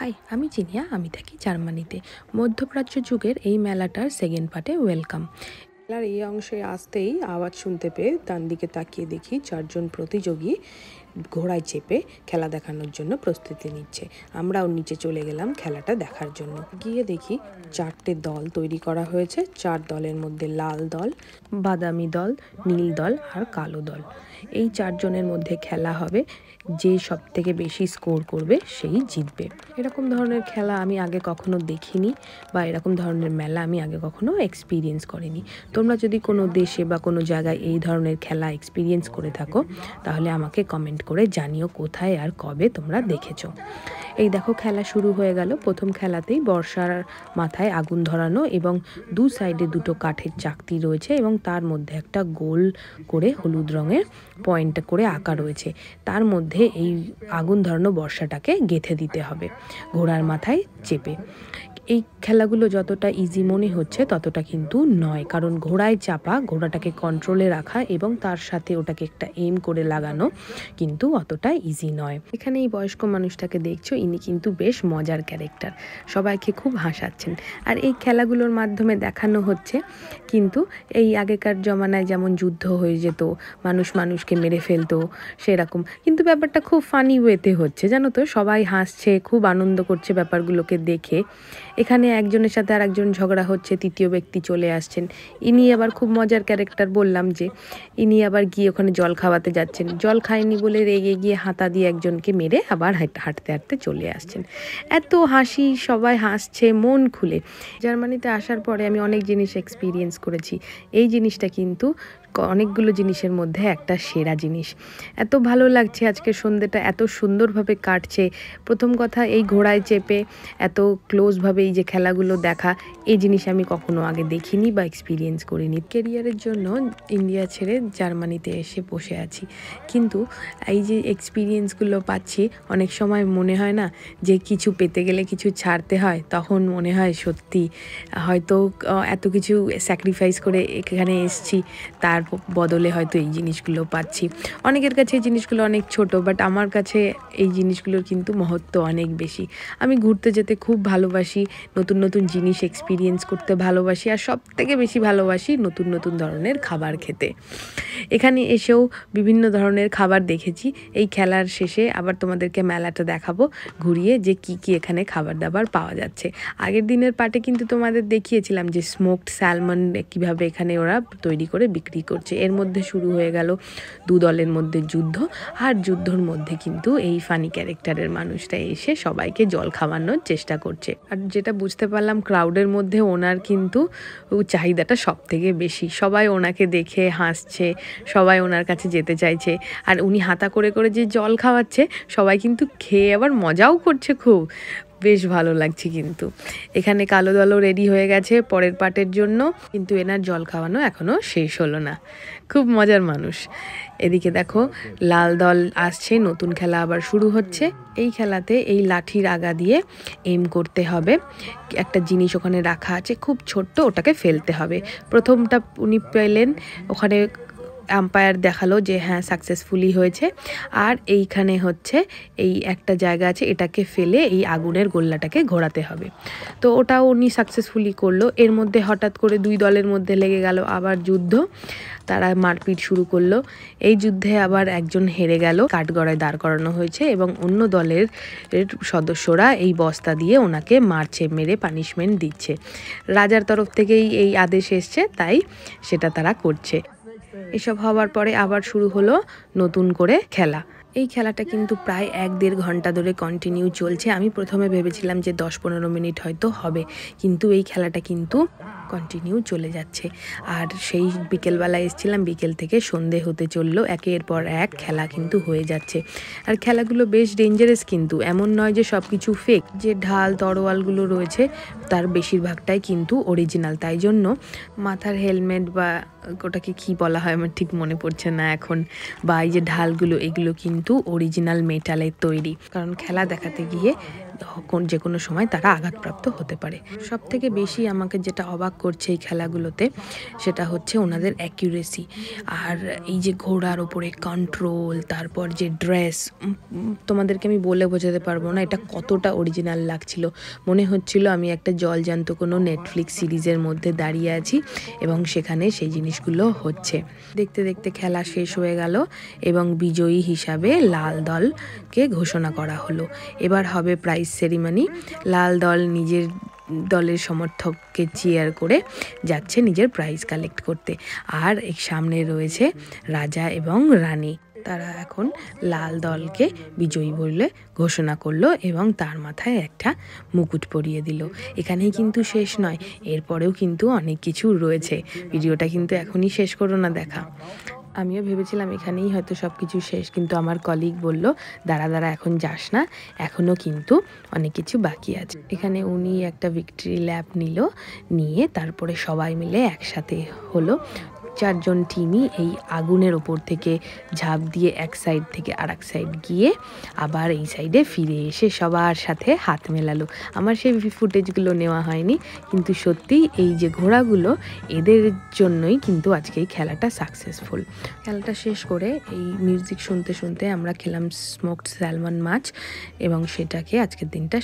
High, আমি জিনিয়া। আমি থাকি জার্মানিতে। মধ্যপ্রাচ্য যুগের এই মেলাটার সেকেন্ড পার্টে ওয়েলকাম। মেলার এই অংশে আসতেই আওয়াজ শুনতে পেয়ে ডান দিকে তাকিয়ে দেখি 4 জন প্রতিযোগী ঘোড়ায় চেপে খেলা দেখানোর জন্য প্রস্তুতি নিচ্ছে। আমরাও নিচে চলে গেলাম খেলাটা দেখার জন্য। গিয়ে দেখি 4টে দল তৈরি করা হয়েছে। 4 দলের মধ্যে লাল দল, বাদামি দল, নীল দল আর কালো দল। এই 4 জনের মধ্যে খেলা হবে। যে সব থেকে বেশি স্কোর করবে সেই জিতবে। এরকম ধরনের খেলা আমি আগে কখনো দেখিনি বা এরকম ধরনের মেলা আমি আগে কখনো এক্সপিরিয়েন্স করিনি। তোমরা যদি কোনো দেশে বা কোনো জায়গায় এই ধরনের খেলা এক্সপিরিয়েন্স করে থাকো তাহলে আমাকে কমেন্ট করে জানিও কোথায় আর কবে তোমরা দেখেছো। এই দেখো খেলা শুরু হয়ে গেল। প্রথম খেলাতেই বর্ষার মাথায় আগুন ধরানো এবং দু সাইডে দুটো কাঠের চাকতি রয়েছে এবং তার মধ্যে একটা গোল করে হলুদ রঙের পয়েন্ট করে আঁকা রয়েছে। তার মধ্যে এই আগুন ধরানো বর্ষাটাকে গেঁথে দিতে হবে ঘোড়ার মাথায় চেপে। এই খেলাগুলো যতটা ইজি মনে হচ্ছে ততটা কিন্তু নয়, কারণ ঘোড়ায় চাপা, ঘোড়াটাকে কন্ট্রোলে রাখা এবং তার সাথে ওটাকে একটা এম করে লাগানো কিন্তু অতটা ইজি নয়। এখানে এই বয়স্ক মানুষটাকে দেখছো, ইনি কিন্তু বেশ মজার ক্যারেক্টার, সবাইকে খুব হাসাচ্ছেন। আর এই খেলাগুলোর মাধ্যমে দেখানো হচ্ছে কিন্তু এই আগেকার জমানায় যেমন যুদ্ধ হয়ে যেত, মানুষ মানুষকে মেরে ফেলতো, সেরকম কিন্তু ব্যাপারটা খুব ফানি ওয়েতে হচ্ছে, জানো তো। সবাই হাসছে, খুব আনন্দ করছে ব্যাপারগুলোকে দেখে। এখানে একজনের সাথে আর একজন ঝগড়া হচ্ছে, তৃতীয় ব্যক্তি চলে আসছেন। ইনি আবার খুব মজার ক্যারেক্টার, বললাম যে ইনি আবার গিয়ে ওখানে জল খাওয়াতে যাচ্ছেন। জল খায়নি বলে রেগে গিয়ে হাতা দিয়ে একজনকে মেরে আবার হাঁটতে হাঁটতে চলে আসছেন। এত হাসি, সবাই হাসছে মন খুলে। জার্মানিতে আসার পরে আমি অনেক জিনিস এক্সপিরিয়েন্স করেছি। এই জিনিসটা কিন্তু অনেকগুলো জিনিসের মধ্যে একটা সেরা জিনিস। এত ভালো লাগছে, আজকে সন্ধ্যেটা এত সুন্দরভাবে কাটছে। প্রথম কথা, এই ঘোড়ায় চেপে এত ক্লোজভাবে এই যে খেলাগুলো দেখা, এই জিনিস আমি কখনো আগে দেখিনি বা এক্সপিরিয়েন্স করিনি। কেরিয়ারের জন্য ইন্ডিয়া ছেড়ে জার্মানিতে এসে বসে আছি, কিন্তু এই যে এক্সপিরিয়েন্সগুলো পাচ্ছি, অনেক সময় মনে হয় না যে কিছু পেতে গেলে কিছু ছাড়তে হয়, তখন মনে হয় সত্যি হয়তো এত কিছু স্যাক্রিফাইস করে এখানে এসছি, তার বদলে হয়তো এই জিনিসগুলো পাচ্ছি। অনেকের কাছে এই জিনিসগুলো অনেক ছোট, বাট আমার কাছে এই জিনিসগুলোর কিন্তু মহত্ব অনেক বেশি। আমি ঘুরতে যেতে খুব ভালোবাসি, নতুন নতুন জিনিস এক্সপিরিয়েন্স করতে ভালোবাসি, আর সব থেকে বেশি ভালোবাসি নতুন নতুন ধরনের খাবার খেতে। এখানে এসেও বিভিন্ন ধরনের খাবার দেখেছি। এই খেলার শেষে আবার তোমাদেরকে মেলাটা দেখাবো ঘুরিয়ে, যে কি কি এখানে খাবার দাবার পাওয়া যাচ্ছে। আগের দিনের পার্টে কিন্তু তোমাদের দেখিয়েছিলাম যে স্মোকড স্যালমন কীভাবে এখানে ওরা তৈরি করে বিক্রি করছে। এর মধ্যে শুরু হয়ে গেল দু দলের মধ্যে যুদ্ধ, আর যুদ্ধর মধ্যে কিন্তু এই ফানি ক্যারেক্টারের মানুষটা এসে সবাইকে জল খাওয়ানোর চেষ্টা করছে। আর যেটা বুঝতে পারলাম, ক্রাউডের মধ্যে ওনার কিন্তু চাহিদাটা সব থেকে বেশি। সবাই ওনাকে দেখে হাসছে, সবাই ওনার কাছে যেতে চাইছে, আর উনি হাতা করে করে যে জল খাওয়াচ্ছে, সবাই কিন্তু খেয়ে আবার মজাও করছে খুব। বেশ ভালো লাগছে। কিন্তু এখানে কালো দলও রেডি হয়ে গেছে পরের পার্টের জন্য, কিন্তু এনার জল খাওয়ানো এখনও শেষ হলো না। খুব মজার মানুষ। এদিকে দেখো লাল দল আসছে, নতুন খেলা আবার শুরু হচ্ছে। এই খেলাতে এই লাঠির আগা দিয়ে এম করতে হবে। একটা জিনিস ওখানে রাখা আছে খুব ছোট্ট, ওটাকে ফেলতে হবে। প্রথমটা উনি পেলেন, ওখানে আম্পায়ার দেখালো যে হ্যাঁ সাকসেসফুলি হয়েছে। আর এইখানে হচ্ছে এই একটা জায়গা আছে, এটাকে ফেলে এই আগুনের গোল্লাটাকে ঘোরাতে হবে। তো ওটাও উনি সাকসেসফুলি করলো। এর মধ্যে হঠাৎ করে দুই দলের মধ্যে লেগে গেল আবার যুদ্ধ, তারা মারপিট শুরু করলো। এই যুদ্ধে আবার একজন হেরে গেল, কাঠগড়ায় দাঁড় করানো হয়েছে এবং অন্য দলের সদস্যরা এই বস্তা দিয়ে ওনাকে মারছে, মেরে পানিশমেন্ট দিচ্ছে। রাজার তরফ থেকেই এই আদেশ এসছে, তাই সেটা তারা করছে। এসব হওয়ার পরে আবার শুরু হলো নতুন করে খেলা। এই খেলাটা কিন্তু প্রায় 1-1.5 ঘন্টা ধরে কন্টিনিউ চলছে। আমি প্রথমে ভেবেছিলাম যে 10-15 মিনিট হয়তো হবে, কিন্তু এই খেলাটা কিন্তু কন্টিনিউ চলে যাচ্ছে। আর সেই বিকেলবেলা এসেছিলাম, বিকেল থেকে সন্ধে হতে চললো, একের পর এক খেলা কিন্তু হয়ে যাচ্ছে। আর খেলাগুলো বেশ ডেঞ্জারাস, কিন্তু এমন নয় যে সব কিছু ফেক। যে ঢাল তরোয়ালগুলো রয়েছে তার বেশিরভাগটাই কিন্তু অরিজিনাল, তাই জন্য মাথার হেলমেট বা ওটাকে কি বলা হয় আমার ঠিক মনে পড়ছে না এখন, বা এই যে ঢালগুলো, এগুলো কিন্তু অরিজিনাল মেটালের তৈরি। কারণ খেলা দেখাতে গিয়ে যে কোনো সময় তারা আঘাতপ্রাপ্ত হতে পারে। সব থেকে বেশি আমাকে যেটা অবাক করছে এই খেলাগুলোতে সেটা হচ্ছে ওনাদের অ্যাকিউরেসি, আর এই যে ঘোড়ার ওপরে কন্ট্রোল, তারপর যে ড্রেস, তোমাদেরকে আমি বলে বোঝাতে পারবো না এটা কতটা অরিজিনাল লাগছিল। মনে হচ্ছিল আমি একটা জলজান্ত কোনো নেটফ্লিক্স সিরিজের মধ্যে দাঁড়িয়ে আছি এবং সেখানে সেই জিনিসগুলো হচ্ছে। দেখতে দেখতে খেলা শেষ হয়ে গেল এবং বিজয়ী হিসাবে লাল দলকে ঘোষণা করা হলো। এবার হবে প্রাইজ সেরিমনি। লাল দল নিজের দলের সমর্থককে চিয়ার করে যাচ্ছে নিজের প্রাইজ কালেক্ট করতে, আর এই সামনে রয়েছে রাজা এবং রানী। তারা এখন লাল দলকে বিজয়ী বলে ঘোষণা করলো এবং তার মাথায় একটা মুকুট পরিয়ে দিল। এখানেই কিন্তু শেষ নয়, এরপরেও কিন্তু অনেক কিছু রয়েছে। ভিডিওটা কিন্তু এখনই শেষ করো না দেখা। আমিও ভেবেছিলাম এখানেই হয়তো সব কিছু শেষ, কিন্তু আমার কলিগ বলল দাঁড়া এখন যাস না, এখনও কিন্তু অনেক কিছু বাকি আছে। এখানে উনি একটা ভিক্টরি ল্যাপ নিয়ে তারপরে সবাই মিলে একসাথে হলো। 4 জন টিমই এই আগুনের ওপর থেকে ঝাঁপ দিয়ে এক সাইড থেকে আর এক সাইড গিয়ে আবার এই সাইডে ফিরে এসে সবার সাথে হাত মেলালো। আমার সেই ফুটেজগুলো নেওয়া হয়নি, কিন্তু সত্যি এই যে ঘোড়াগুলো, এদের জন্যই কিন্তু আজকে এই খেলাটা সাকসেসফুল। খেলাটা শেষ করে এই মিউজিক শুনতে শুনতে আমরা খেলাম স্মোকড স্যালমন মাছ এবং সেটাকে আজকের দিনটা